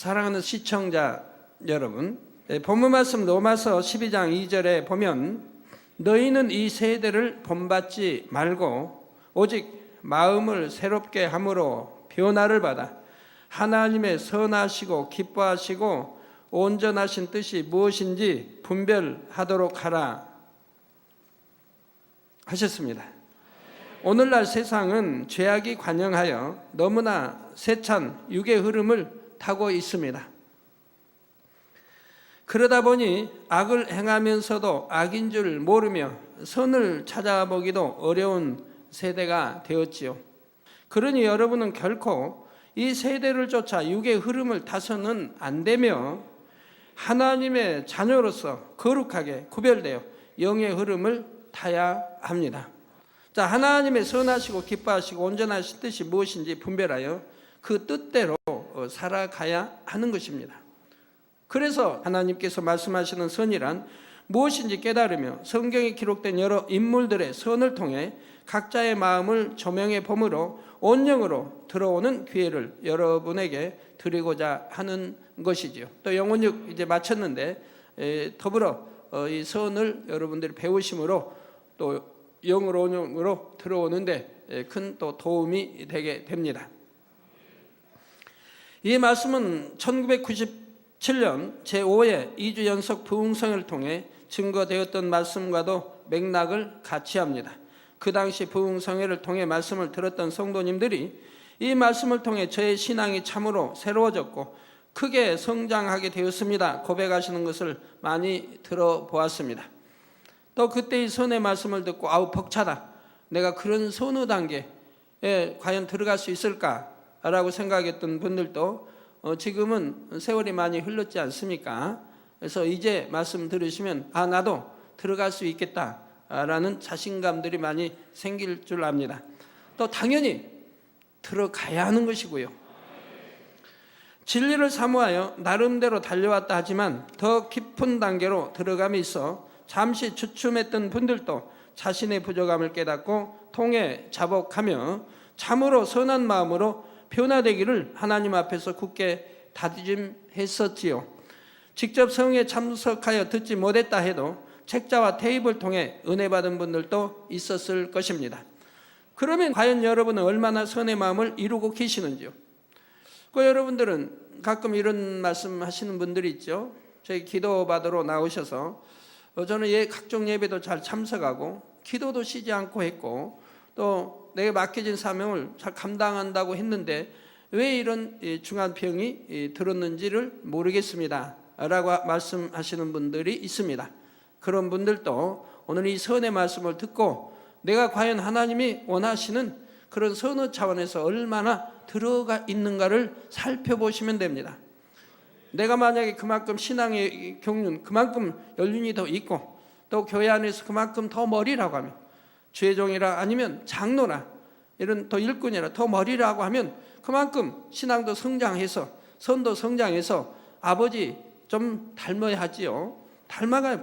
사랑하는 시청자 여러분, 본문 말씀 로마서 12장 2절에 보면 너희는 이 세대를 본받지 말고 오직 마음을 새롭게 함으로 변화를 받아 하나님의 선하시고 기뻐하시고 온전하신 뜻이 무엇인지 분별하도록 하라 하셨습니다. 오늘날 세상은 죄악이 관영하여 너무나 세찬 육의 흐름을 타고 있습니다. 그러다 보니 악을 행하면서도 악인 줄 모르며 선을 찾아보기도 어려운 세대가 되었지요. 그러니 여러분은 결코 이 세대를 쫓아 육의 흐름을 타서는 안 되며 하나님의 자녀로서 거룩하게 구별되어 영의 흐름을 타야 합니다. 자, 하나님의 선하시고 기뻐하시고 온전하신 뜻이 무엇인지 분별하여 그 뜻대로 살아가야 하는 것입니다. 그래서 하나님께서 말씀하시는 선이란 무엇인지 깨달으며 성경에 기록된 여러 인물들의 선을 통해 각자의 마음을 조명해 봄으로 온영으로 들어오는 기회를 여러분에게 드리고자 하는 것이지요. 또 영혼육 이제 마쳤는데 더불어 이 선을 여러분들이 배우심으로 또 영으로 온영으로 들어오는데 큰 또 도움이 되게 됩니다. 이 말씀은 1997년 제5회 2주 연속 부흥성을 통해 증거되었던 말씀과도 맥락을 같이 합니다. 그 당시 부흥성회를 통해 말씀을 들었던 성도님들이 이 말씀을 통해 저의 신앙이 참으로 새로워졌고 크게 성장하게 되었습니다 고백하시는 것을 많이 들어보았습니다. 또 그때 이 선의 말씀을 듣고 아우 벅차다, 내가 그런 선후 단계에 과연 들어갈 수 있을까라고 생각했던 분들도 지금은 세월이 많이 흘렀지 않습니까? 그래서 이제 말씀 들으시면 아, 나도 들어갈 수 있겠다라는 자신감들이 많이 생길 줄 압니다. 또 당연히 들어가야 하는 것이고요. 진리를 사모하여 나름대로 달려왔다 하지만 더 깊은 단계로 들어감이 있어 잠시 주춤했던 분들도 자신의 부족함을 깨닫고 통해 자복하며 참으로 선한 마음으로 변화되기를 하나님 앞에서 굳게 다짐했었지요. 직접 성회에 참석하여 듣지 못했다 해도 책자와 테이프를 통해 은혜 받은 분들도 있었을 것입니다. 그러면 과연 여러분은 얼마나 선의 마음을 이루고 계시는지요? 여러분들은 가끔 이런 말씀 하시는 분들이 있죠. 저희 기도 받으러 나오셔서 저는 각종 예배도 잘 참석하고 기도도 쉬지 않고 했고 또 내게 맡겨진 사명을 잘 감당한다고 했는데 왜 이런 중환병이 들었는지를 모르겠습니다 라고 말씀하시는 분들이 있습니다. 그런 분들도 오늘 이 선의 말씀을 듣고 내가 과연 하나님이 원하시는 그런 선의 차원에서 얼마나 들어가 있는가를 살펴보시면 됩니다. 내가 만약에 그만큼 신앙의 경륜, 그만큼 연륜이 더 있고 또 교회 안에서 그만큼 더 머리라고 하면 죄종이라 아니면 장로나 이런 더 일꾼이라 더 머리라고 하면 그만큼 신앙도 성장해서 선도 성장해서 아버지 좀 닮아야 하지요.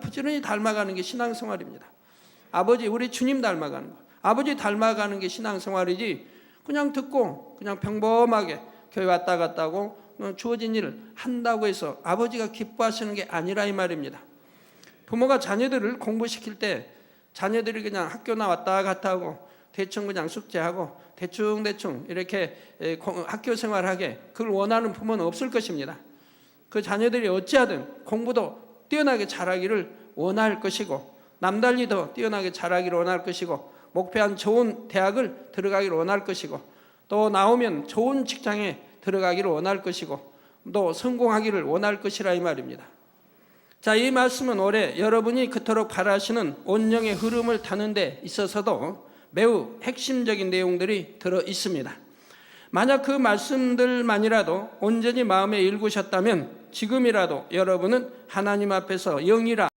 부지런히 닮아가는 게 신앙생활입니다. 아버지 우리 주님 닮아가는 거, 아버지 닮아가는 게 신앙생활이지 그냥 듣고 그냥 평범하게 교회 왔다 갔다 하고 주어진 일을 한다고 해서 아버지가 기뻐하시는 게 아니라 이 말입니다. 부모가 자녀들을 공부시킬 때 자녀들이 그냥 학교 나왔다 갔다 하고 대충 그냥 숙제하고 대충 이렇게 학교 생활하게 그걸 원하는 부모는 없을 것입니다. 그 자녀들이 어찌하든 공부도 뛰어나게 잘하기를 원할 것이고 남달리 더 뛰어나게 잘하기를 원할 것이고 목표한 좋은 대학을 들어가기를 원할 것이고 또 나오면 좋은 직장에 들어가기를 원할 것이고 또 성공하기를 원할 것이라 이 말입니다. 자, 이 말씀은 올해 여러분이 그토록 바라시는 온영의 흐름을 타는 데 있어서도 매우 핵심적인 내용들이 들어 있습니다. 만약 그 말씀들만이라도 온전히 마음에 일구셨다면 지금이라도 여러분은 하나님 앞에서 영이라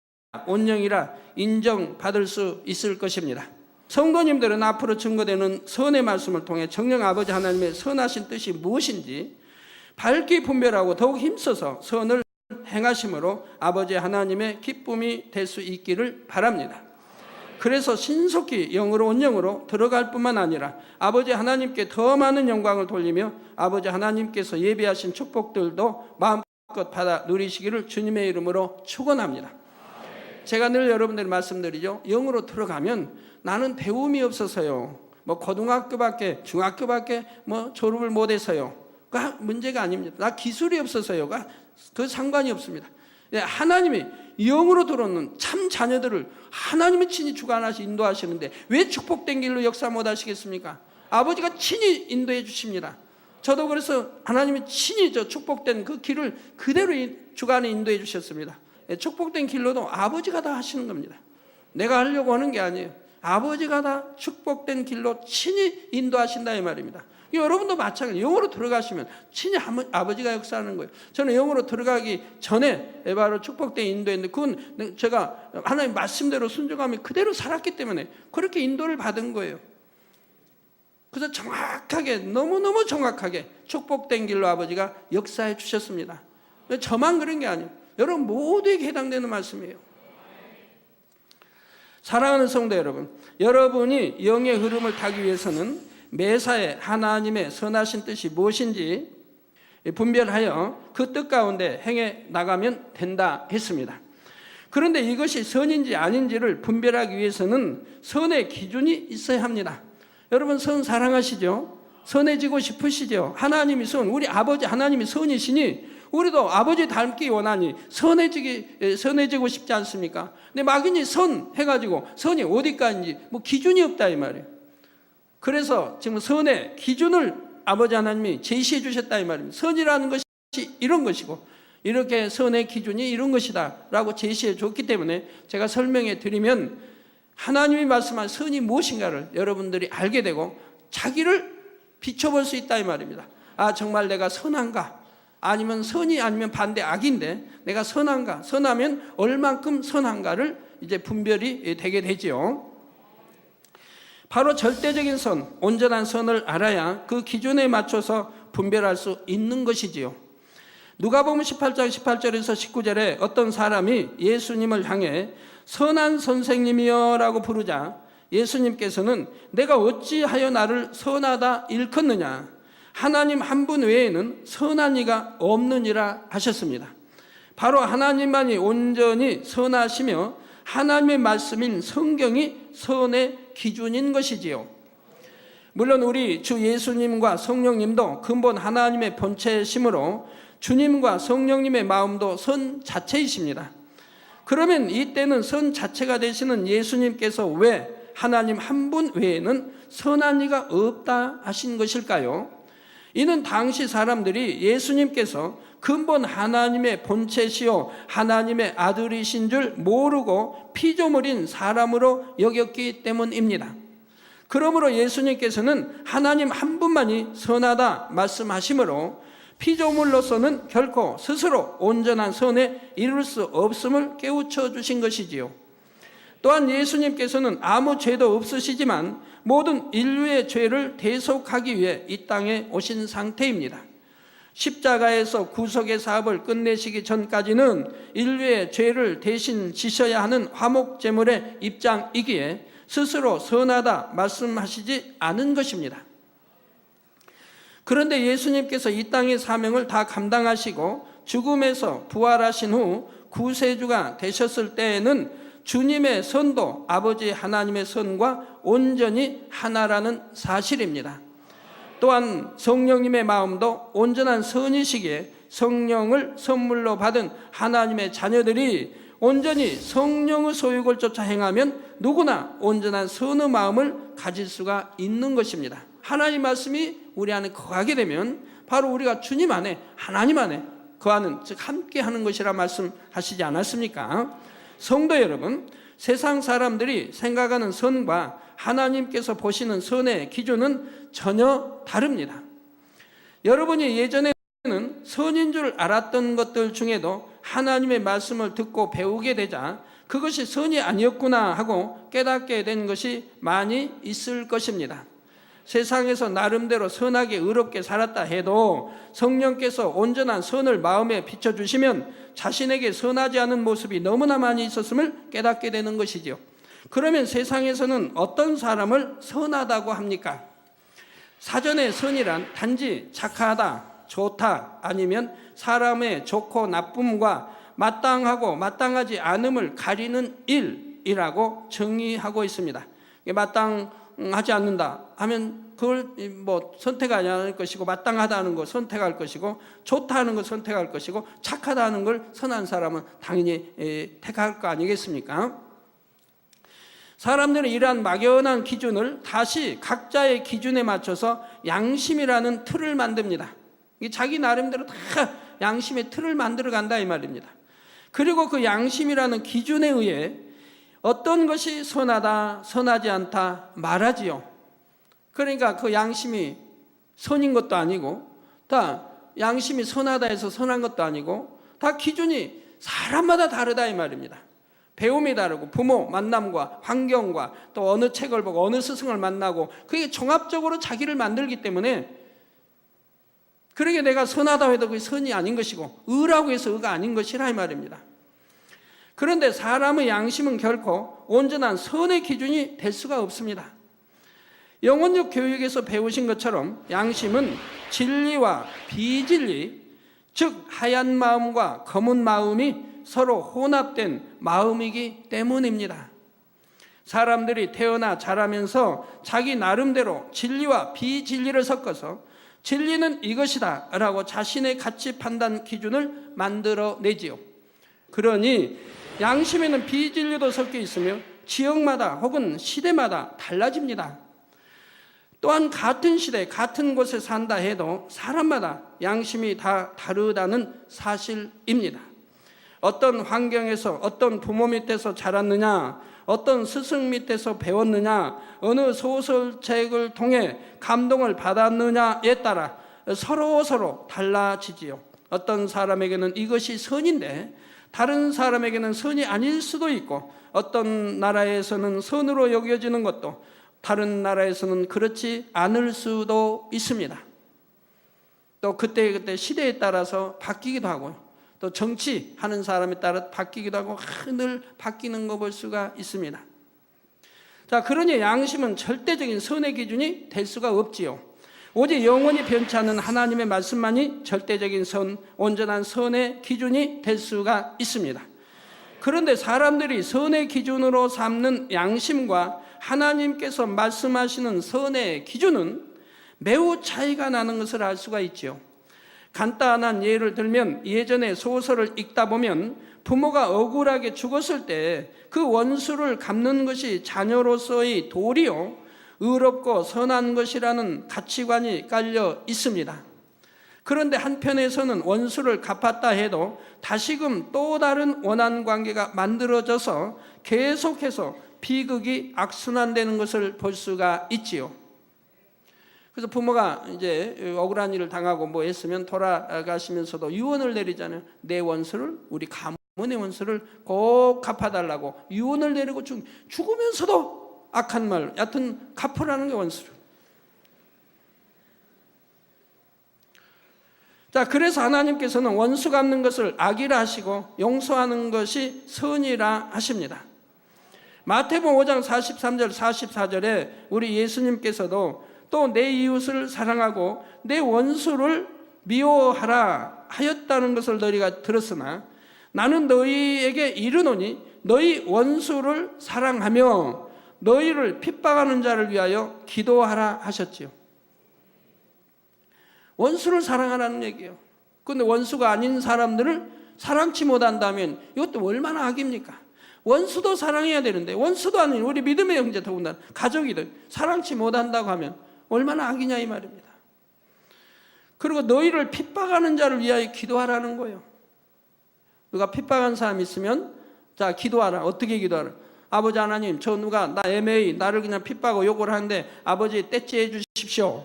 온영이라 인정받을 수 있을 것입니다. 성도님들은 앞으로 증거되는 선의 말씀을 통해 정녕 아버지 하나님의 선하신 뜻이 무엇인지 밝게 분별하고 더욱 힘써서 선을 행하심으로 아버지 하나님의 기쁨이 될 수 있기를 바랍니다. 그래서 신속히 영으로 온 영으로 들어갈 뿐만 아니라 아버지 하나님께 더 많은 영광을 돌리며 아버지 하나님께서 예비하신 축복들도 마음껏 받아 누리시기를 주님의 이름으로 축원합니다. 제가 늘 여러분들 말씀드리죠. 영으로 들어가면 나는 배움이 없어서요, 뭐 고등학교밖에 중학교밖에 뭐 졸업을 못해서요, 그 문제가 아닙니다. 나 기술이 없어서요가 그 상관이 없습니다. 하나님이 영으로 들어오는 참 자녀들을 하나님이 친히 주관하시 인도하시는데 왜 축복된 길로 역사 못 하시겠습니까? 아버지가 친히 인도해 주십니다. 저도 그래서 하나님이 친히 저 축복된 그 길을 그대로 주관에 인도해 주셨습니다. 축복된 길로도 아버지가 다 하시는 겁니다. 내가 하려고 하는 게 아니에요. 아버지가 다 축복된 길로 친히 인도하신다 이 말입니다. 여러분도 마찬가지예요. 영으로 들어가시면 친히 아버지가 역사하는 거예요. 저는 영으로 들어가기 전에 바로 축복된 인도했는데 그건 제가 하나님 말씀대로 순종하며 그대로 살았기 때문에 그렇게 인도를 받은 거예요. 그래서 정확하게, 너무너무 정확하게 축복된 길로 아버지가 역사해 주셨습니다. 저만 그런 게 아니에요. 여러분 모두에게 해당되는 말씀이에요. 사랑하는 성도 여러분, 여러분이 영의 흐름을 타기 위해서는 매사에 하나님의 선하신 뜻이 무엇인지 분별하여 그 뜻 가운데 행해 나가면 된다 했습니다. 그런데 이것이 선인지 아닌지를 분별하기 위해서는 선의 기준이 있어야 합니다. 여러분 선 사랑하시죠? 선해지고 싶으시죠? 하나님이 선, 우리 아버지 하나님이 선이시니 우리도 아버지 닮기 원하니 선해지고 싶지 않습니까? 근데 막연히 선 해가지고 선이 어디까지인지 뭐 기준이 없다 이 말이에요. 그래서 지금 선의 기준을 아버지 하나님이 제시해 주셨다 이 말입니다. 선이라는 것이 이런 것이고 이렇게 선의 기준이 이런 것이다 라고 제시해 줬기 때문에 제가 설명해 드리면 하나님이 말씀한 선이 무엇인가를 여러분들이 알게 되고 자기를 비춰볼 수 있다 이 말입니다. 아, 정말 내가 선한가? 아니면 선이 아니면 반대 악인데 내가 선한가? 선하면 얼만큼 선한가를 이제 분별이 되게 되지요. 바로 절대적인 선, 온전한 선을 알아야 그 기준에 맞춰서 분별할 수 있는 것이지요. 누가복음 18장 18절에서 19절에 어떤 사람이 예수님을 향해 선한 선생님이여 라고 부르자 예수님께서는 내가 어찌하여 나를 선하다 일컫느냐, 하나님 한 분 외에는 선한 이가 없느니라 하셨습니다. 바로 하나님만이 온전히 선하시며 하나님의 말씀인 성경이 선의 기준인 것이지요. 물론 우리 주 예수님과 성령님도 근본 하나님의 본체이시므로 주님과 성령님의 마음도 선 자체이십니다. 그러면 이때는 선 자체가 되시는 예수님께서 왜 하나님 한 분 외에는 선한 이가 없다 하신 것일까요? 이는 당시 사람들이 예수님께서 근본 하나님의 본체시요 하나님의 아들이신 줄 모르고 피조물인 사람으로 여겼기 때문입니다. 그러므로 예수님께서는 하나님 한 분만이 선하다 말씀하시므로 피조물로서는 결코 스스로 온전한 선에 이룰 수 없음을 깨우쳐 주신 것이지요. 또한 예수님께서는 아무 죄도 없으시지만 모든 인류의 죄를 대속하기 위해 이 땅에 오신 상태입니다. 십자가에서 구속의 사업을 끝내시기 전까지는 인류의 죄를 대신 지셔야 하는 화목제물의 입장이기에 스스로 선하다 말씀하시지 않은 것입니다. 그런데 예수님께서 이 땅의 사명을 다 감당하시고 죽음에서 부활하신 후 구세주가 되셨을 때에는 주님의 선도 아버지 하나님의 선과 온전히 하나라는 사실입니다. 또한 성령님의 마음도 온전한 선이시기에 성령을 선물로 받은 하나님의 자녀들이 온전히 성령의 소욕을 쫓아 행하면 누구나 온전한 선의 마음을 가질 수가 있는 것입니다. 하나님 말씀이 우리 안에 거하게 되면 바로 우리가 주님 안에 하나님 안에 거하는, 즉 함께 하는 것이라 말씀하시지 않았습니까? 성도 여러분, 세상 사람들이 생각하는 선과 하나님께서 보시는 선의 기준은 전혀 다릅니다. 여러분이 예전에는 선인 줄 알았던 것들 중에도 하나님의 말씀을 듣고 배우게 되자 그것이 선이 아니었구나 하고 깨닫게 된 것이 많이 있을 것입니다. 세상에서 나름대로 선하게 의롭게 살았다 해도 성령께서 온전한 선을 마음에 비춰주시면 자신에게 선하지 않은 모습이 너무나 많이 있었음을 깨닫게 되는 것이죠. 그러면 세상에서는 어떤 사람을 선하다고 합니까? 사전에 선이란 단지 착하다, 좋다, 아니면 사람의 좋고 나쁨과 마땅하고 마땅하지 않음을 가리는 일이라고 정의하고 있습니다. 마땅하지 않는다 하면 그걸 선택하지 않을 것이고, 마땅하다는 걸 선택할 것이고, 좋다는 걸 선택할 것이고, 착하다는 걸 선한 사람은 당연히 택할 거 아니겠습니까? 사람들은 이러한 막연한 기준을 다시 각자의 기준에 맞춰서 양심이라는 틀을 만듭니다. 자기 나름대로 다 양심의 틀을 만들어 간다 이 말입니다. 그리고 그 양심이라는 기준에 의해 어떤 것이 선하다, 선하지 않다 말하지요. 그러니까 그 양심이 선인 것도 아니고, 다 양심이 선하다 해서 선한 것도 아니고, 다 기준이 사람마다 다르다 이 말입니다. 배움이 다르고, 부모 만남과 환경과 또 어느 책을 보고 어느 스승을 만나고, 그게 종합적으로 자기를 만들기 때문에, 그러게 내가 선하다고 해도 그게 선이 아닌 것이고, 의라고 해서 의가 아닌 것이라 이 말입니다. 그런데 사람의 양심은 결코 온전한 선의 기준이 될 수가 없습니다. 영혼적 교육에서 배우신 것처럼 양심은 진리와 비진리, 즉 하얀 마음과 검은 마음이 서로 혼합된 마음이기 때문입니다. 사람들이 태어나 자라면서 자기 나름대로 진리와 비진리를 섞어서 진리는 이것이다 라고 자신의 가치 판단 기준을 만들어내지요. 그러니 양심에는 비진리도 섞여 있으며 지역마다 혹은 시대마다 달라집니다. 또한 같은 시대, 같은 곳에 산다 해도 사람마다 양심이 다 다르다는 사실입니다. 어떤 환경에서, 어떤 부모 밑에서 자랐느냐, 어떤 스승 밑에서 배웠느냐, 어느 소설책을 통해 감동을 받았느냐에 따라 서로 달라지지요. 어떤 사람에게는 이것이 선인데 다른 사람에게는 선이 아닐 수도 있고, 어떤 나라에서는 선으로 여겨지는 것도 다른 나라에서는 그렇지 않을 수도 있습니다. 또 그때 시대에 따라서 바뀌기도 하고요. 또 정치하는 사람에 따라 바뀌기도 하고 늘 바뀌는 거 볼 수가 있습니다. 자, 그러니 양심은 절대적인 선의 기준이 될 수가 없지요. 오직 영원히 변치 않는 하나님의 말씀만이 절대적인 선, 온전한 선의 기준이 될 수가 있습니다. 그런데 사람들이 선의 기준으로 삼는 양심과 하나님께서 말씀하시는 선의 기준은 매우 차이가 나는 것을 알 수가 있지요. 간단한 예를 들면, 예전에 소설을 읽다 보면 부모가 억울하게 죽었을 때 그 원수를 갚는 것이 자녀로서의 도리요, 의롭고 선한 것이라는 가치관이 깔려 있습니다. 그런데 한편에서는 원수를 갚았다 해도 다시금 또 다른 원한 관계가 만들어져서 계속해서 비극이 악순환되는 것을 볼 수가 있지요. 그래서 부모가 이제 억울한 일을 당하고 했으면 돌아가시면서도 유언을 내리잖아요. 내 원수를, 우리 가문의 원수를 꼭 갚아달라고 유언을 내리고 죽으면서도 악한 말, 여하튼 갚으라는 게 원수를. 자, 그래서 하나님께서는 원수 갚는 것을 악이라 하시고 용서하는 것이 선이라 하십니다. 마태복음 5장 43절 44절에 우리 예수님께서도 또 내 이웃을 사랑하고 내 원수를 미워하라 하였다는 것을 너희가 들었으나 나는 너희에게 이르노니 너희 원수를 사랑하며 너희를 핍박하는 자를 위하여 기도하라 하셨지요. 원수를 사랑하라는 얘기예요. 그런데 원수가 아닌 사람들을 사랑치 못한다면 이것도 얼마나 악입니까? 원수도 사랑해야 되는데, 원수도 아닌 우리 믿음의 형제, 더군다나 가족이든 사랑치 못한다고 하면 얼마나 악이냐 이 말입니다. 그리고 너희를 핍박하는 자를 위하여 기도하라는 거예요. 누가 핍박한 사람이 있으면 자, 기도하라. 어떻게 기도하라? 아버지 하나님, 저 누가 나 애매히 나를 그냥 핍박하고 욕을 하는데 아버지 떼찌해 주십시오.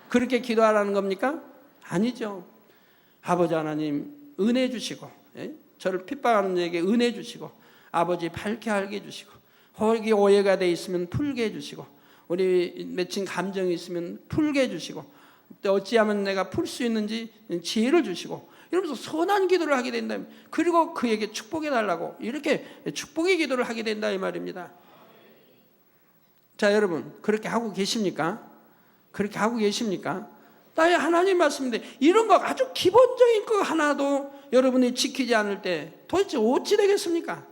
그렇게 기도하라는 겁니까? 아니죠. 아버지 하나님 은혜 주시고, 저를 핍박하는 자에게 은혜 주시고, 아버지 밝게 알게 해주시고, 거기 오해가 돼 있으면 풀게 해주시고, 우리 맺힌 감정이 있으면 풀게 해주시고, 또 어찌하면 내가 풀 수 있는지 지혜를 주시고, 이러면서 선한 기도를 하게 된다면, 그리고 그에게 축복해 달라고 이렇게 축복의 기도를 하게 된다 이 말입니다. 자, 여러분, 그렇게 하고 계십니까? 그렇게 하고 계십니까? 나의 하나님 말씀인데 이런 거 아주 기본적인 거 하나도 여러분이 지키지 않을 때 도대체 어찌 되겠습니까?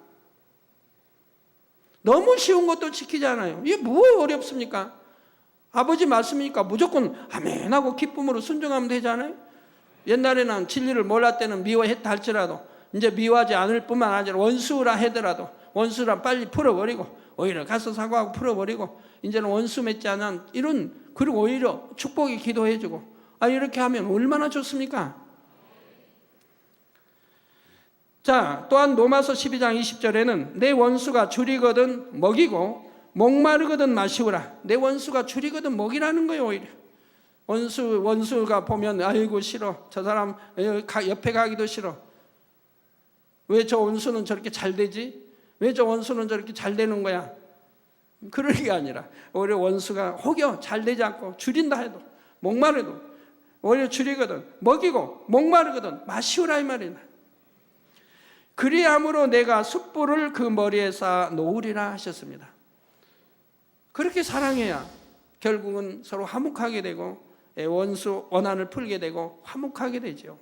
너무 쉬운 것도 지키지 않아요. 이게 뭐가 어렵습니까? 아버지 말씀이니까 무조건 아멘하고 기쁨으로 순종하면 되잖아요. 옛날에는 진리를 몰랐을 때는 미워했다 할지라도 이제 미워하지 않을 뿐만 아니라 원수라 하더라도 원수라 빨리 풀어버리고 오히려 가서 사과하고 풀어버리고 이제는 원수 맺지 않은 이런, 그리고 오히려 축복이 기도해주고, 이렇게 하면 얼마나 좋습니까? 자, 또한 로마서 12장 20절에는 내 원수가 줄이거든 먹이고 목마르거든 마시우라. 내 원수가 줄이거든 먹이라는 거예요. 오히려 원수가 보면 아이고 싫어, 저 사람 옆에 가기도 싫어, 왜 저 원수는 저렇게 잘 되지? 왜 저 원수는 저렇게 잘 되는 거야? 그럴 게 아니라 오히려 원수가 혹여 잘 되지 않고 줄인다 해도 목마르도 오히려 줄이거든 먹이고 목마르거든 마시우라 이 말이다. 그리함으로 내가 숯불을 그 머리에 쌓아 놓으리라 하셨습니다. 그렇게 사랑해야 결국은 서로 화목하게 되고 원수 원한을 풀게 되고 화목하게 되죠.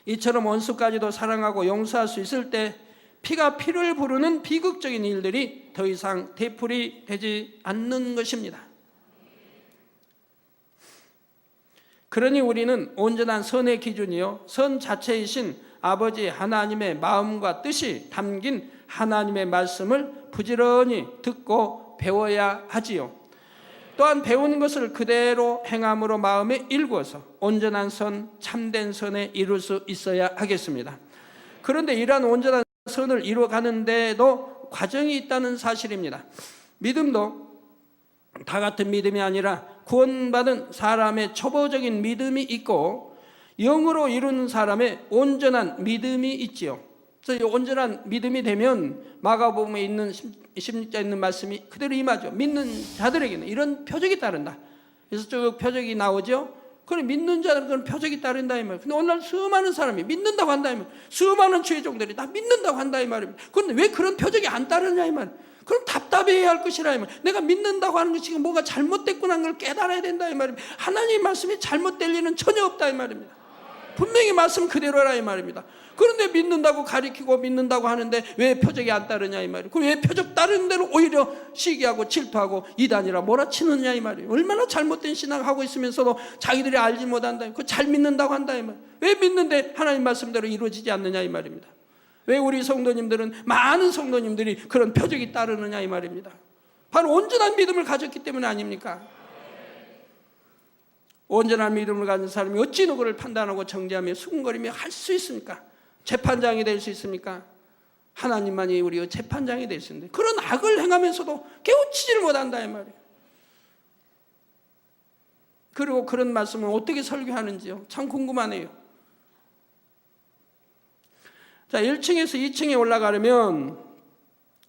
이처럼 원수까지도 사랑하고 용서할 수 있을 때 피가 피를 부르는 비극적인 일들이 더 이상 되풀이 되지 않는 것입니다. 그러니 우리는 온전한 선의 기준이요 선 자체이신 아버지 하나님의 마음과 뜻이 담긴 하나님의 말씀을 부지런히 듣고 배워야 하지요. 또한 배운 것을 그대로 행함으로 마음에 일구어서 온전한 선, 참된 선에 이룰 수 있어야 하겠습니다. 그런데 이러한 온전한 선을 이루어가는 데도 과정이 있다는 사실입니다. 믿음도 다 같은 믿음이 아니라 구원받은 사람의 초보적인 믿음이 있고 영으로 이루는 사람의 온전한 믿음이 있지요. 그래서 이 온전한 믿음이 되면 마가복음에 있는 16장에 있는 말씀이 그대로 임하죠. 믿는 자들에게는 이런 표적이 따른다. 그래서 쭉 표적이 나오죠. 그럼 믿는 자들은 그런 표적이 따른다 이 말이에요. 근데 오늘 수많은 사람이 믿는다고 한다 이 말이에요. 수많은 주의종들이 다 믿는다고 한다 이 말입니다. 그런데 왜 그런 표적이 안 따르냐 이 말이에요. 그럼 답답해야 할 것이라 이 말이에요. 내가 믿는다고 하는 것이 뭐가 잘못됐구나 하는 걸 깨달아야 된다 이 말입니다. 하나님의 말씀이 잘못될 리는 전혀 없다 이 말입니다. 분명히 말씀 그대로라 이 말입니다. 그런데 믿는다고 가리키고 믿는다고 하는데 왜 표적이 안 따르냐 이 말이에요. 그럼 왜 표적 따르는 대로 오히려 시기하고 질투하고 이단이라 몰아치느냐 이 말이에요. 얼마나 잘못된 신앙을 하고 있으면서도 자기들이 알지 못한다. 그거 잘 믿는다고 한다 이 말이에요. 왜 믿는데 하나님 말씀대로 이루어지지 않느냐 이 말입니다. 왜 우리 성도님들은 많은 성도님들이 그런 표적이 따르느냐 이 말입니다. 바로 온전한 믿음을 가졌기 때문 아닙니까? 온전한 믿음을 가진 사람이 어찌 누구를 판단하고 정죄하며 수군거리며 할 수 있습니까? 재판장이 될 수 있습니까? 하나님만이 우리의 재판장이 될 수 있는데 그런 악을 행하면서도 깨우치지를 못한다 이 말이에요. 그리고 그런 말씀을 어떻게 설교하는지요? 참 궁금하네요. 자, 1층에서 2층에 올라가려면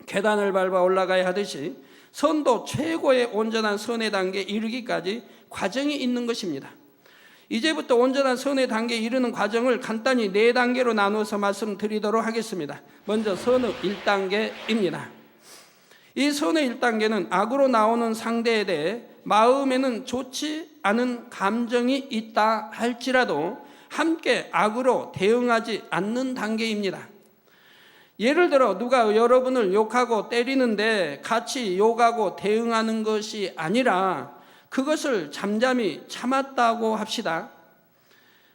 계단을 밟아 올라가야 하듯이 선도 최고의 온전한 선의 단계에 이르기까지 과정이 있는 것입니다. 이제부터 온전한 선의 단계에 이르는 과정을 간단히 4단계로 나누어서 말씀드리도록 하겠습니다. 먼저 선의 1단계입니다. 이 선의 1단계는 악으로 나오는 상대에 대해 마음에는 좋지 않은 감정이 있다 할지라도 함께 악으로 대응하지 않는 단계입니다. 예를 들어 누가 여러분을 욕하고 때리는데 같이 욕하고 대응하는 것이 아니라 그것을 잠잠히 참았다고 합시다.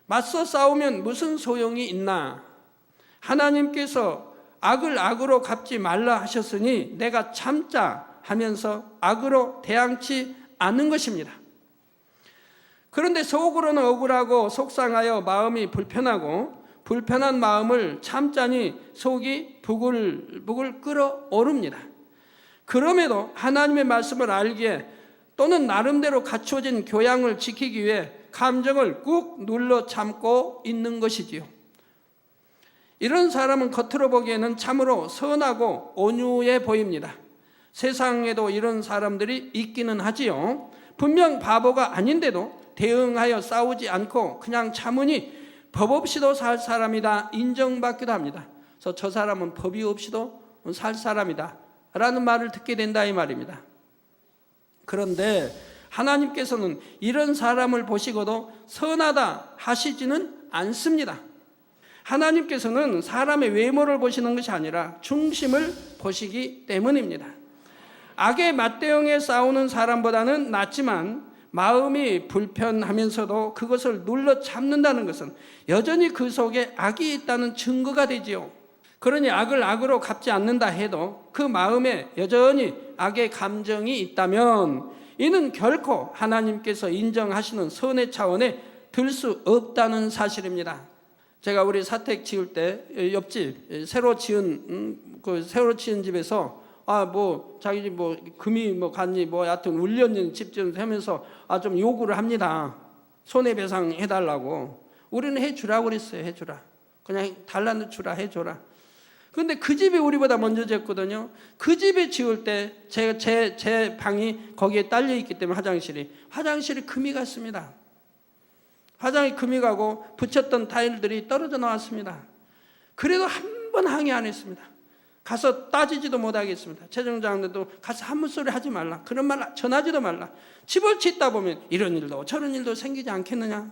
맞서 싸우면 무슨 소용이 있나? 하나님께서 악을 악으로 갚지 말라 하셨으니 내가 참자 하면서 악으로 대항치 않는 것입니다. 그런데 속으로는 억울하고 속상하여 마음이 불편하고 불편한 마음을 참자니 속이 부글부글 끓어오릅니다. 그럼에도 하나님의 말씀을 알기에 또는 나름대로 갖춰진 교양을 지키기 위해 감정을 꾹 눌러 참고 있는 것이지요. 이런 사람은 겉으로 보기에는 참으로 선하고 온유해 보입니다. 세상에도 이런 사람들이 있기는 하지요. 분명 바보가 아닌데도 대응하여 싸우지 않고 그냥 참으니 법 없이도 살 사람이다 인정받기도 합니다. 그래서 저 사람은 법이 없이도 살 사람이다 라는 말을 듣게 된다 이 말입니다. 그런데 하나님께서는 이런 사람을 보시고도 선하다 하시지는 않습니다. 하나님께서는 사람의 외모를 보시는 것이 아니라 중심을 보시기 때문입니다. 악의 맞대응에 싸우는 사람보다는 낫지만 마음이 불편하면서도 그것을 눌러 참는다는 것은 여전히 그 속에 악이 있다는 증거가 되지요. 그러니 악을 악으로 갚지 않는다 해도 그 마음에 여전히 악의 감정이 있다면 이는 결코 하나님께서 인정하시는 선의 차원에 들 수 없다는 사실입니다. 제가 우리 사택 지을 때 옆집 새로 지은 집에서 자기 집 금이 갔니 하여튼 울렸는 집 좀 하면서 좀 요구를 합니다. 손해배상 해달라고. 우리는 해주라고 그랬어요. 해주라. 그냥 달라는 주라 해줘라. 그런데 그 집이 우리보다 먼저 지었거든요. 그 집에 지을 때 제 방이 거기에 딸려 있기 때문에 화장실이 금이 갔습니다. 화장이 금이 가고 붙였던 타일들이 떨어져 나왔습니다. 그래도 한 번 항의 안 했습니다. 가서 따지지도 못하겠습니다. 최정장도 가서 한무 소리 하지 말라. 그런 말 전하지도 말라. 집을 짓다 보면 이런 일도 저런 일도 생기지 않겠느냐.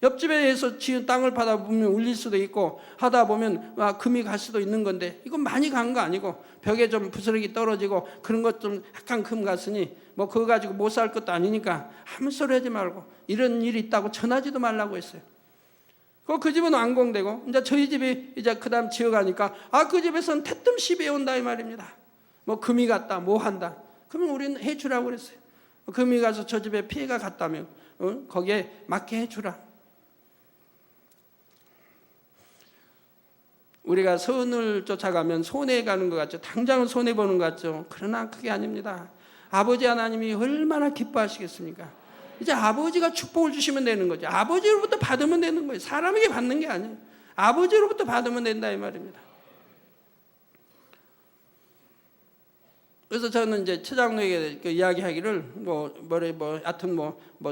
옆집에서 지은 땅을 받아보면 울릴 수도 있고 하다 보면 금이 갈 수도 있는 건데 이건 많이 간 거 아니고 벽에 좀 부스러기 떨어지고 그런 것 좀 약간 금 갔으니 그거 가지고 못 살 것도 아니니까 아무 소리 하지 말고 이런 일이 있다고 전하지도 말라고 했어요. 그 집은 완공되고 이제 저희 집이 이제 그다음 지어가니까 그 집에서는 태뜸 시비에 온다 이 말입니다. 금이 갔다 한다. 그러면 우리는 해주라고 그랬어요. 금이 가서 저 집에 피해가 갔다면 거기에 맞게 해주라. 우리가 선을 쫓아가면 손해가는 것 같죠. 당장은 손해보는 것 같죠. 그러나 그게 아닙니다. 아버지 하나님이 얼마나 기뻐하시겠습니까? 이제 아버지가 축복을 주시면 되는 거죠. 아버지로부터 받으면 되는 거예요. 사람에게 받는 게 아니에요. 아버지로부터 받으면 된다 이 말입니다. 그래서 저는 이제 처장로에게 이야기하기를 하여튼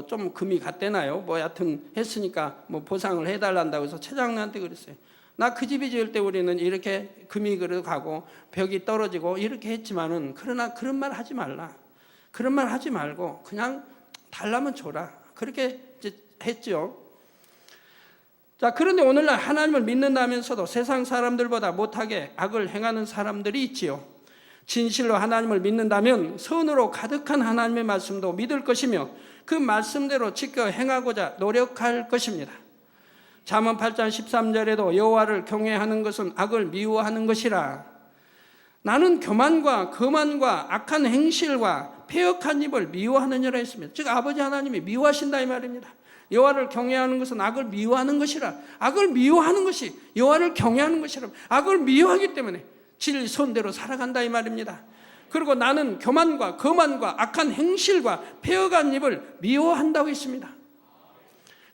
좀 금이 갔대나요? 하여튼 했으니까 보상을 해달란다고 해서 처장로한테 그랬어요. 나 그 집이 지을 때 우리는 이렇게 금이 그래도 가고 벽이 떨어지고 이렇게 했지만은 그러나 그런 말 하지 말라. 그런 말 하지 말고 그냥 달라면 줘라. 그렇게 이제 했죠. 자, 그런데 오늘날 하나님을 믿는다면서도 세상 사람들보다 못하게 악을 행하는 사람들이 있지요. 진실로 하나님을 믿는다면 선으로 가득한 하나님의 말씀도 믿을 것이며 그 말씀대로 지켜 행하고자 노력할 것입니다. 잠언 8장 13절에도 여호와를 경외하는 것은 악을 미워하는 것이라. 나는 교만과 거만과 악한 행실과 패역한 입을 미워하느니라 했습니다. 즉 아버지 하나님이 미워하신다 이 말입니다. 여호와를 경외하는 것은 악을 미워하는 것이라. 악을 미워하는 것이 여호와를 경외하는 것이라. 악을 미워하기 때문에 진리선대로 살아간다 이 말입니다. 그리고 나는 교만과 거만과 악한 행실과 패역한 입을 미워한다고 했습니다.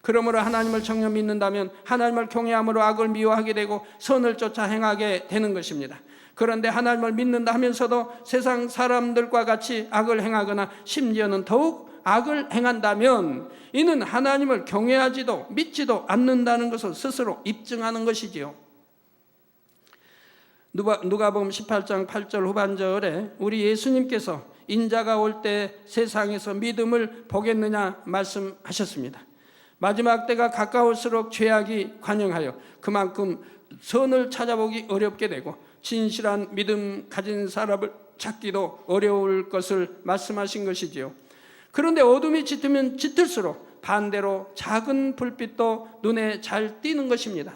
그러므로 하나님을 정녕 믿는다면 하나님을 경외함으로 악을 미워하게 되고 선을 쫓아 행하게 되는 것입니다. 그런데 하나님을 믿는다 하면서도 세상 사람들과 같이 악을 행하거나 심지어는 더욱 악을 행한다면 이는 하나님을 경외하지도 믿지도 않는다는 것을 스스로 입증하는 것이지요. 누가복음 18장 8절 후반절에 우리 예수님께서 인자가 올 때 세상에서 믿음을 보겠느냐 말씀하셨습니다. 마지막 때가 가까울수록 죄악이 관영하여 그만큼 선을 찾아보기 어렵게 되고 진실한 믿음 가진 사람을 찾기도 어려울 것을 말씀하신 것이지요. 그런데 어둠이 짙으면 짙을수록 반대로 작은 불빛도 눈에 잘 띄는 것입니다.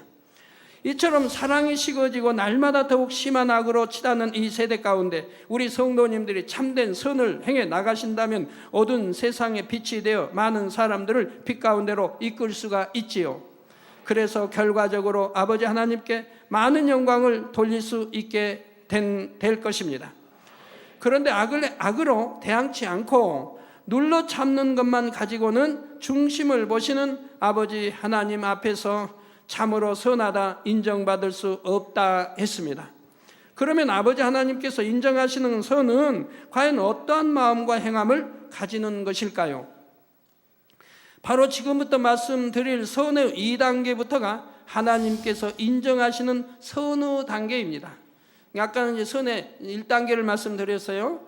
이처럼 사랑이 식어지고 날마다 더욱 심한 악으로 치닫는 이 세대 가운데 우리 성도님들이 참된 선을 행해 나가신다면 어두운 세상의 빛이 되어 많은 사람들을 빛 가운데로 이끌 수가 있지요. 그래서 결과적으로 아버지 하나님께 많은 영광을 돌릴 수 있게 될 것입니다. 그런데 악으로 대항치 않고 눌러 참는 것만 가지고는 중심을 보시는 아버지 하나님 앞에서 참으로 선하다 인정받을 수 없다 했습니다. 그러면 아버지 하나님께서 인정하시는 선은 과연 어떠한 마음과 행함을 가지는 것일까요? 바로 지금부터 말씀드릴 선의 2단계부터가 하나님께서 인정하시는 선의 단계입니다. 아까는 이제 선의 1단계를 말씀드렸어요.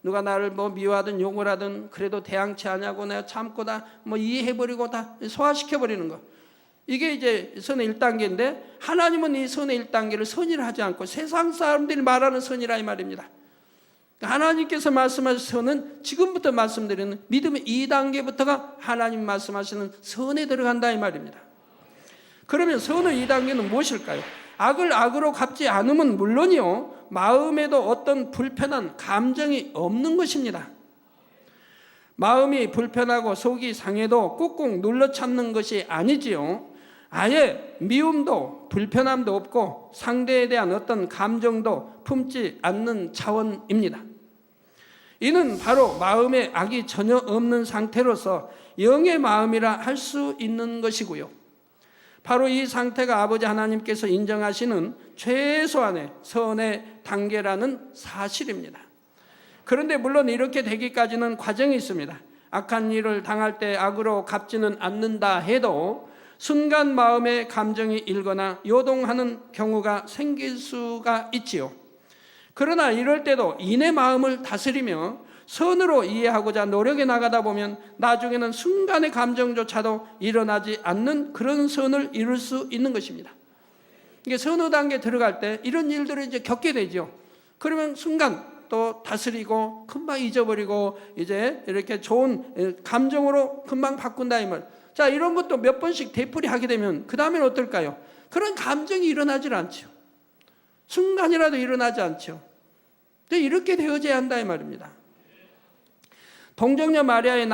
누가 나를 뭐 미워하든 욕을 하든 그래도 대항치 않냐고 내가 참고 다 뭐 이해해버리고 다 소화시켜버리는 거. 이게 이제 선의 1단계인데 하나님은 이 선의 1단계를 선이라 하지 않고 세상 사람들이 말하는 선이라 이 말입니다. 하나님께서 말씀하신 선은 지금부터 말씀드리는 믿음의 2단계부터가 하나님 말씀하시는 선에 들어간다 이 말입니다. 그러면 선의 2단계는 무엇일까요? 악을 악으로 갚지 않으면 물론이요, 마음에도 어떤 불편한 감정이 없는 것입니다. 마음이 불편하고 속이 상해도 꾹꾹 눌러 참는 것이 아니지요. 아예 미움도 불편함도 없고 상대에 대한 어떤 감정도 품지 않는 차원입니다. 이는 바로 마음에 악이 전혀 없는 상태로서 영의 마음이라 할 수 있는 것이고요. 바로 이 상태가 아버지 하나님께서 인정하시는 최소한의 선의 단계라는 사실입니다. 그런데 물론 이렇게 되기까지는 과정이 있습니다. 악한 일을 당할 때 악으로 갚지는 않는다 해도 순간 마음의 감정이 일거나 요동하는 경우가 생길 수가 있지요. 그러나 이럴 때도 인의 마음을 다스리며 선으로 이해하고자 노력해 나가다 보면 나중에는 순간의 감정조차도 일어나지 않는 그런 선을 이룰 수 있는 것입니다. 이게 선의 단계에 들어갈 때 이런 일들을 이제 겪게 되죠. 그러면 순간 또 다스리고 금방 잊어버리고 이제 이렇게 좋은 감정으로 금방 바꾼다 이 말. 자, 이런 것도 몇 번씩 되풀이하게 되면 그 다음에는 어떨까요? 그런 감정이 일어나질 않죠. 순간이라도 일어나지 않죠. 이렇게 되어져야 한다 이 말입니다. 동정녀 마리아의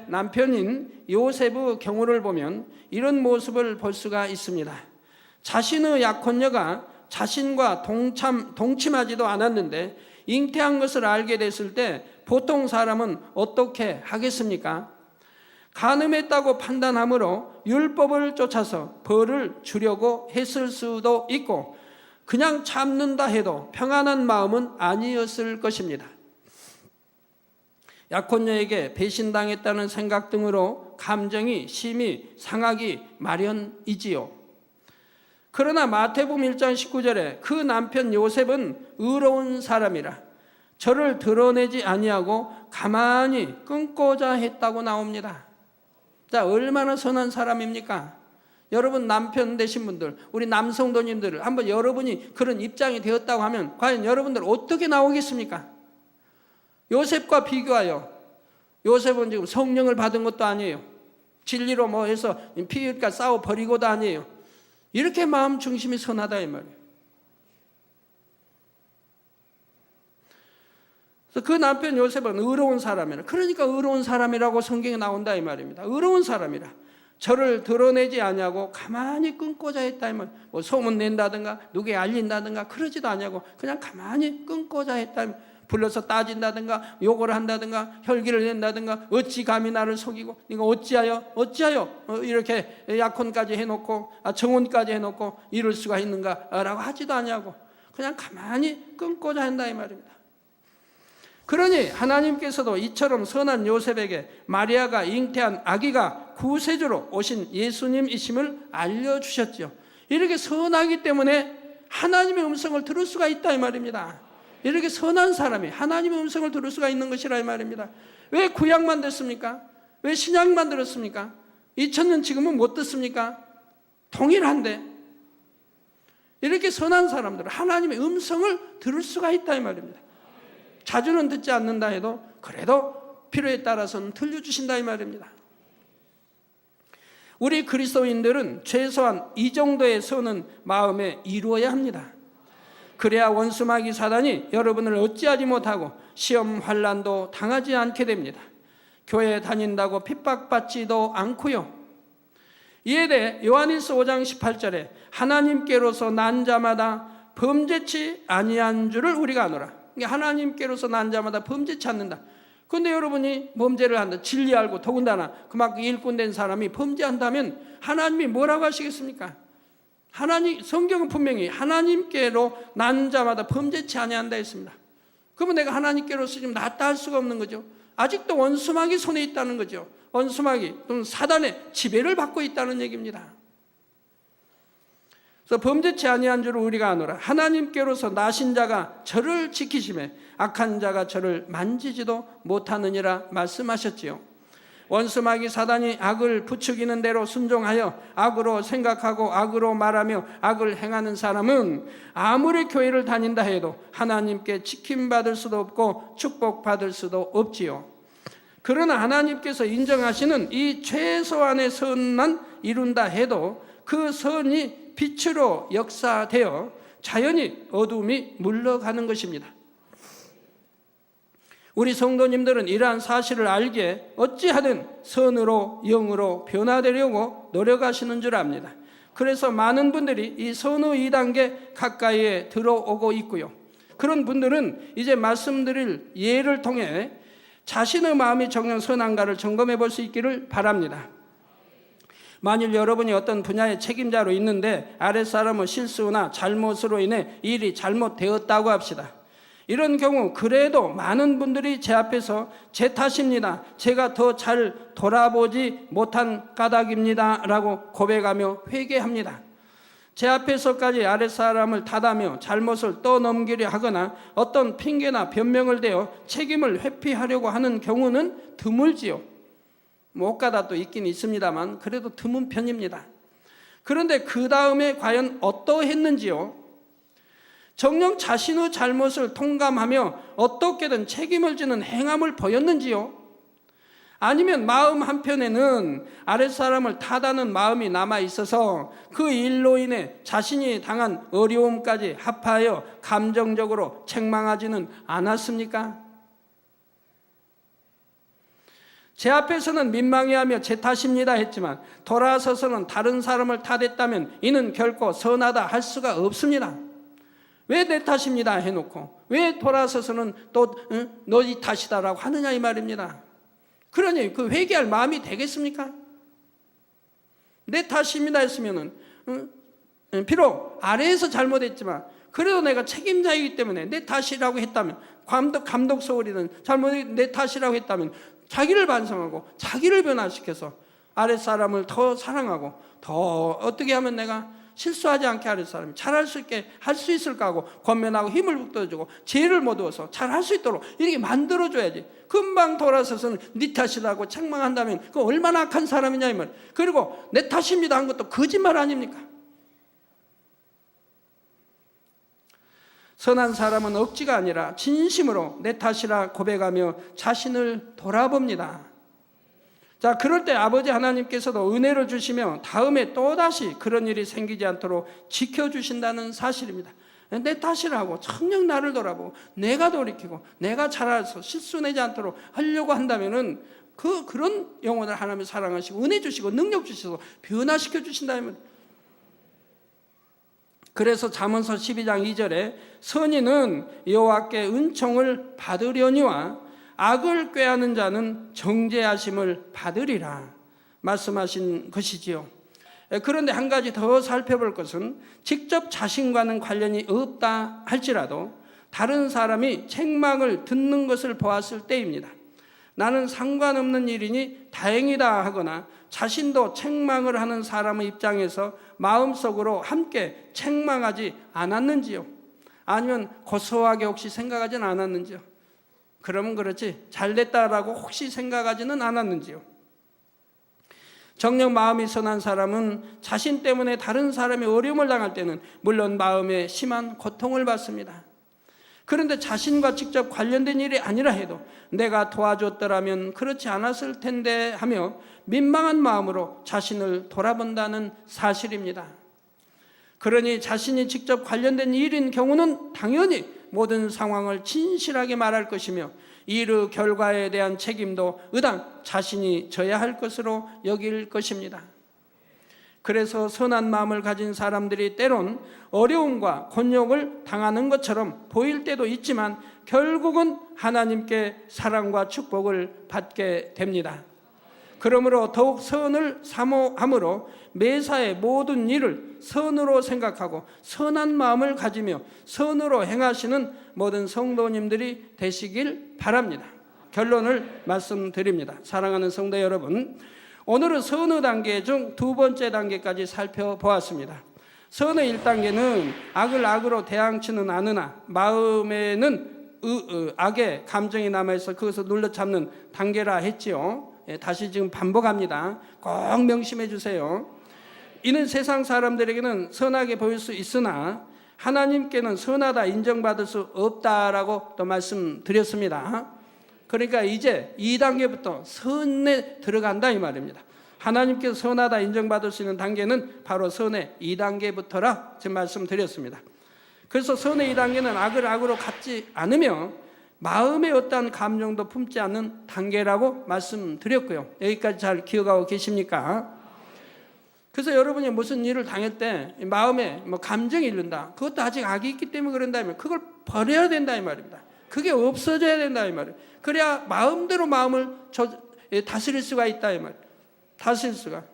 남편인 요셉의 경우를 보면 이런 모습을 볼 수가 있습니다. 자신의 약혼녀가 자신과 동침하지도 않았는데 잉태한 것을 알게 됐을 때 보통 사람은 어떻게 하겠습니까? 간음했다고 판단하므로 율법을 쫓아서 벌을 주려고 했을 수도 있고 그냥 참는다 해도 평안한 마음은 아니었을 것입니다. 약혼녀에게 배신당했다는 생각 등으로 감정이 심히 상하기 마련이지요. 그러나 마태복음 1장 19절에 그 남편 요셉은 의로운 사람이라 저를 드러내지 아니하고 가만히 끊고자 했다고 나옵니다. 자, 얼마나 선한 사람입니까? 여러분 남편 되신 분들, 우리 남성도님들 한번 여러분이 그런 입장이 되었다고 하면 과연 여러분들 어떻게 나오겠습니까? 요셉과 비교하여 요셉은 지금 성령을 받은 것도 아니에요. 진리로 뭐 해서 피해가 싸워 버리고도 아니에요. 이렇게 마음 중심이 선하다 이 말이에요. 그래서 그 남편 요셉은 의로운 사람이라, 그러니까 의로운 사람이라고 성경에 나온다 이 말입니다. 의로운 사람이라 저를 드러내지 아니하고 가만히 끊고자 했다 이 말. 뭐 소문 낸다든가 누구에 알린다든가 그러지도 아니하고 그냥 가만히 끊고자 했다 이 말. 불러서 따진다든가 욕을 한다든가 혈기를 낸다든가 어찌 감히 나를 속이고 네가 어찌하여 이렇게 약혼까지 해놓고 정혼까지 해놓고 이럴 수가 있는가라고 하지도 아니하고 그냥 가만히 끊고자 한다 이 말입니다. 그러니 하나님께서도 이처럼 선한 요셉에게 마리아가 잉태한 아기가 구세주로 오신 예수님이심을 알려주셨죠. 이렇게 선하기 때문에 하나님의 음성을 들을 수가 있다 이 말입니다. 이렇게 선한 사람이 하나님의 음성을 들을 수가 있는 것이라 이 말입니다. 왜 구약만 듣습니까? 왜 신약만 들었습니까? 2000년 지금은 못 듣습니까? 동일한데 이렇게 선한 사람들은 하나님의 음성을 들을 수가 있다 이 말입니다. 자주는 듣지 않는다 해도 그래도 필요에 따라서는 들려주신다 이 말입니다. 우리 그리스도인들은 최소한 이 정도의 선은 마음에 이루어야 합니다. 그래야 원수마귀 사단이 여러분을 어찌하지 못하고 시험 환난도 당하지 않게 됩니다. 교회 다닌다고 핍박받지도 않고요. 이에 대해 요한일서 5장 18절에 하나님께로서 난 자마다 범죄치 아니한 줄을 우리가 아노라. 하나님께로서 난 자마다 범죄치 않는다. 그런데 여러분이 범죄를 한다, 진리 알고 더군다나 그만큼 일꾼된 사람이 범죄한다면 하나님이 뭐라고 하시겠습니까? 성경은 분명히 하나님께로 난 자마다 범죄치 아니한다 했습니다. 그러면 내가 하나님께로서 지금 낫다 할 수가 없는 거죠. 아직도 원수마귀 손에 있다는 거죠. 원수마귀 또는 사단의 지배를 받고 있다는 얘기입니다. 그래서 범죄치 아니한 줄을 우리가 아노라. 하나님께로서 나신 자가 저를 지키심에 악한 자가 저를 만지지도 못하느니라 말씀하셨지요. 원수마귀 사단이 악을 부추기는 대로 순종하여 악으로 생각하고 악으로 말하며 악을 행하는 사람은 아무리 교회를 다닌다 해도 하나님께 지킴받을 수도 없고 축복받을 수도 없지요. 그러나 하나님께서 인정하시는 이 최소한의 선만 이룬다 해도 그 선이 빛으로 역사되어 자연히 어둠이 물러가는 것입니다. 우리 성도님들은 이러한 사실을 알기에 어찌하든 선으로 영으로 변화되려고 노력하시는 줄 압니다. 그래서 많은 분들이 이 선의 2단계 가까이에 들어오고 있고요. 그런 분들은 이제 말씀드릴 예를 통해 자신의 마음이 정녕 선한가를 점검해 볼 수 있기를 바랍니다. 만일 여러분이 어떤 분야의 책임자로 있는데 아랫사람의 실수나 잘못으로 인해 일이 잘못되었다고 합시다. 이런 경우 그래도 많은 분들이 제 앞에서 제 탓입니다, 제가 더 잘 돌아보지 못한 까닭입니다 라고 고백하며 회개합니다. 제 앞에서까지 아랫사람을 탓하며 잘못을 떠넘기려 하거나 어떤 핑계나 변명을 대어 책임을 회피하려고 하는 경우는 드물지요. 못 가다도 있긴 있습니다만 그래도 드문 편입니다. 그런데 그 다음에 과연 어떠했는지요? 정녕 자신의 잘못을 통감하며 어떻게든 책임을 지는 행함을 보였는지요? 아니면 마음 한편에는 아랫사람을 탓하는 마음이 남아있어서 그 일로 인해 자신이 당한 어려움까지 합하여 감정적으로 책망하지는 않았습니까? 제 앞에서는 민망해하며 제 탓입니다 했지만 돌아서서는 다른 사람을 탓했다면 이는 결코 선하다 할 수가 없습니다. 왜 내 탓입니다 해놓고 왜 돌아서서는 또 너희 탓이다라고 하느냐 이 말입니다. 그러니 그 회개할 마음이 되겠습니까? 내 탓입니다 했으면은 비록 아래에서 잘못했지만 그래도 내가 책임자이기 때문에 내 탓이라고 했다면 감독 소홀이든 잘못이 내 탓이라고 했다면 자기를 반성하고 자기를 변화시켜서 아랫사람을 더 사랑하고 더 어떻게 하면 내가 실수하지 않게 아랫사람이 잘할 수 있게 할 수 있을까 하고 권면하고 힘을 북돋아주고 죄를 못 얻어서 잘할 수 있도록 이렇게 만들어줘야지. 금방 돌아서서는 네 탓이라고 책망한다면 그 얼마나 악한 사람이냐 이 말. 그리고 내 탓입니다 한 것도 거짓말 아닙니까? 선한 사람은 억지가 아니라 진심으로 내 탓이라 고백하며 자신을 돌아봅니다. 자, 그럴 때 아버지 하나님께서도 은혜를 주시며 다음에 또다시 그런 일이 생기지 않도록 지켜주신다는 사실입니다. 내 탓이라고 청력 나를 돌아보고 내가 돌이키고 내가 잘해서 실수내지 않도록 하려고 한다면은 그런 영혼을 하나님이 사랑하시고 은혜 주시고 능력 주셔서 변화시켜 주신다면, 그래서 잠언서 12장 2절에 선인은 여호와께 은총을 받으려니와 악을 꾀하는 자는 정죄하심을 받으리라 말씀하신 것이지요. 그런데 한 가지 더 살펴볼 것은 직접 자신과는 관련이 없다 할지라도 다른 사람이 책망을 듣는 것을 보았을 때입니다. 나는 상관없는 일이니 다행이다 하거나 자신도 책망을 하는 사람의 입장에서 마음속으로 함께 책망하지 않았는지요? 아니면 고소하게 혹시 생각하지는 않았는지요? 그러면 그렇지 잘됐다라고 혹시 생각하지는 않았는지요? 정녕 마음이 선한 사람은 자신 때문에 다른 사람이 어려움을 당할 때는 물론 마음에 심한 고통을 받습니다. 그런데 자신과 직접 관련된 일이 아니라 해도 내가 도와줬더라면 그렇지 않았을 텐데 하며 민망한 마음으로 자신을 돌아본다는 사실입니다. 그러니 자신이 직접 관련된 일인 경우는 당연히 모든 상황을 진실하게 말할 것이며 이르 결과에 대한 책임도 의당 자신이 져야 할 것으로 여길 것입니다. 그래서 선한 마음을 가진 사람들이 때론 어려움과 곤욕을 당하는 것처럼 보일 때도 있지만 결국은 하나님께 사랑과 축복을 받게 됩니다. 그러므로 더욱 선을 사모함으로 매사의 모든 일을 선으로 생각하고 선한 마음을 가지며 선으로 행하시는 모든 성도님들이 되시길 바랍니다. 결론을 말씀드립니다. 사랑하는 성도 여러분, 오늘은 선의 단계 중 두 번째 단계까지 살펴보았습니다. 선의 1단계는 악을 악으로 대항치는 않으나 마음에는 악의 감정이 남아있어 그것을 눌러잡는 단계라 했지요. 다시 지금 반복합니다. 꼭 명심해 주세요. 이는 세상 사람들에게는 선하게 보일 수 있으나 하나님께는 선하다 인정받을 수 없다라고 또 말씀드렸습니다. 그러니까 이제 2단계부터 선에 들어간다 이 말입니다. 하나님께서 선하다 인정받을 수 있는 단계는 바로 선의 2단계부터라 지금 말씀드렸습니다. 그래서 선의 2단계는 악을 악으로 갚지 않으며 마음의 어떠한 감정도 품지 않는 단계라고 말씀드렸고요. 여기까지 잘 기억하고 계십니까? 그래서 여러분이 무슨 일을 당할 때 마음에 감정이 일른다. 그것도 아직 악이 있기 때문에 그런다면 그걸 버려야 된다 이 말입니다. 그게 없어져야 된다 이 말이에요. 그래야 마음대로 마음을 다스릴 수가 있다 이 말이에요. 다스릴 수가.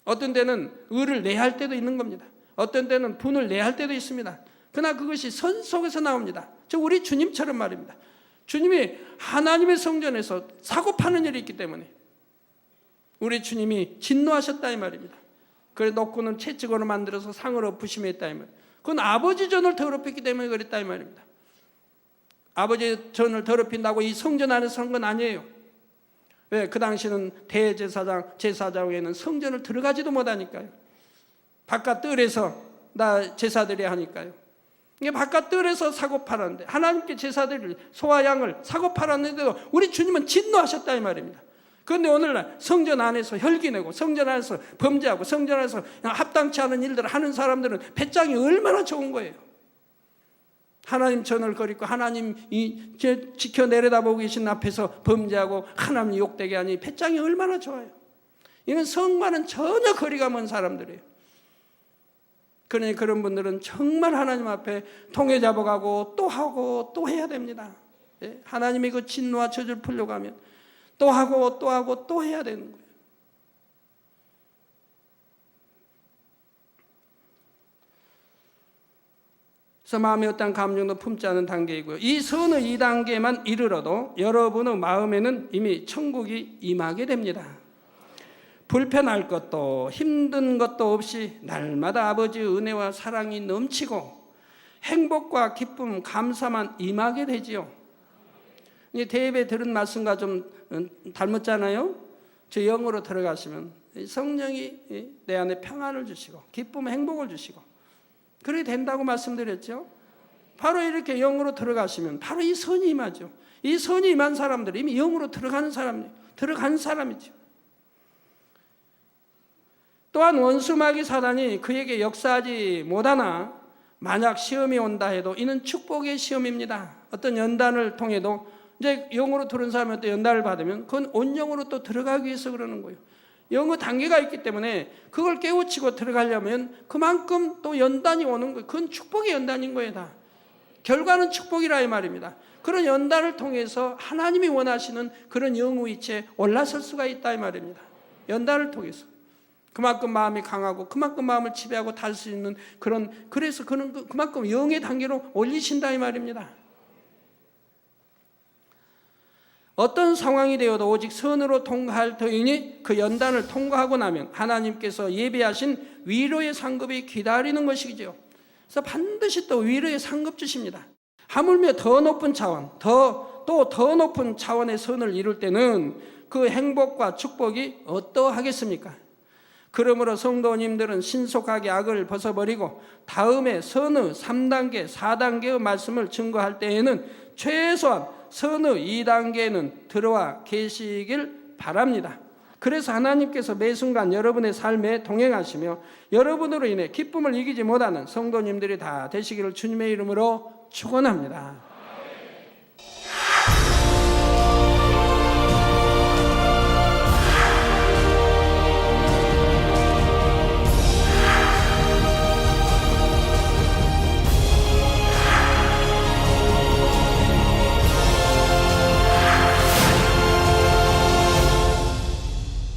어떤 때는 의를 내야 할 때도 있는 겁니다. 어떤 때는 분을 내야 할 때도 있습니다. 그러나 그것이 선 속에서 나옵니다. 저 우리 주님처럼 말입니다. 주님이 하나님의 성전에서 사고 파는 일이 있기 때문에 우리 주님이 진노하셨다 이 말입니다. 그래 놓고는 채찍으로 만들어서 상을 엎으시며 했다 이 말입니다. 그건 아버지 전을 더럽혔기 때문에 그랬다 이 말입니다. 아버지 전을 더럽힌다고 이 성전 안에서 한 건 아니에요. 왜? 그 당시는 제사장에는 성전을 들어가지도 못하니까요. 바깥 뜰에서 나 제사드려야 하니까요. 이게 바깥 뜰에서 사고 팔았는데 하나님께 제사드릴 소와 양을 사고 팔았는데도 우리 주님은 진노하셨다 이 말입니다. 그런데 오늘날 성전 안에서 혈기내고 성전 안에서 범죄하고 성전 안에서 합당치 않은 일들을 하는 사람들은 배짱이 얼마나 좋은 거예요. 하나님 전을 거리고 하나님 지켜 내려다보고 계신 앞에서 범죄하고 하나님 욕되게 하니 배짱이 얼마나 좋아요. 이건 성과는 전혀 거리가 먼 사람들이에요. 그러니 그런 분들은 정말 하나님 앞에 통해 잡아가고 또 하고 또 해야 됩니다. 하나님의 그 진노와 저주를 풀려고 하면 또 하고 또 하고 또 해야 되는 거예요. 그래서 마음의 어떤 감정도 품지 않은 단계이고요. 이 선의 2단계만 이르러도 여러분의 마음에는 이미 천국이 임하게 됩니다. 불편할 것도 힘든 것도 없이 날마다 아버지의 은혜와 사랑이 넘치고 행복과 기쁨, 감사만 임하게 되지요. 대입에 들은 말씀과 좀 닮았잖아요. 저 영으로 들어가시면 성령이 내 안에 평안을 주시고 기쁨, 행복을 주시고 그렇게 된다고 말씀드렸죠. 바로 이렇게 영으로 들어가시면 바로 이 선이 임하죠. 이 선이 임한 사람들이 이미 영으로 들어간 사람이죠. 또한 원수 마귀 사단이 그에게 역사하지 못하나 만약 시험이 온다 해도 이는 축복의 시험입니다. 어떤 연단을 통해도 이제 영으로 들은 사람이 또 연단을 받으면 그건 온영으로 또 들어가기 위해서 그러는 거예요. 영의 단계가 있기 때문에 그걸 깨우치고 들어가려면 그만큼 또 연단이 오는 거예요. 그건 축복의 연단인 거예요. 다 결과는 축복이라 이 말입니다. 그런 연단을 통해서 하나님이 원하시는 그런 영의 위치에 올라설 수가 있다 이 말입니다. 연단을 통해서 그만큼 마음이 강하고 그만큼 마음을 지배하고 다룰 수 있는 그래서 그만큼 영의 단계로 올리신다 이 말입니다. 어떤 상황이 되어도 오직 선으로 통과할 터이니 그 연단을 통과하고 나면 하나님께서 예비하신 위로의 상급이 기다리는 것이죠. 그래서 반드시 또 위로의 상급 주십니다. 하물며 더 높은 차원, 더 높은 차원의 선을 이룰 때는 그 행복과 축복이 어떠하겠습니까? 그러므로 성도님들은 신속하게 악을 벗어버리고 다음에 선의 3단계, 4단계의 말씀을 증거할 때에는 최소한 선의 2단계는 들어와 계시길 바랍니다. 그래서 하나님께서 매 순간 여러분의 삶에 동행하시며 여러분으로 인해 기쁨을 이기지 못하는 성도님들이 다 되시기를 주님의 이름으로 축원합니다.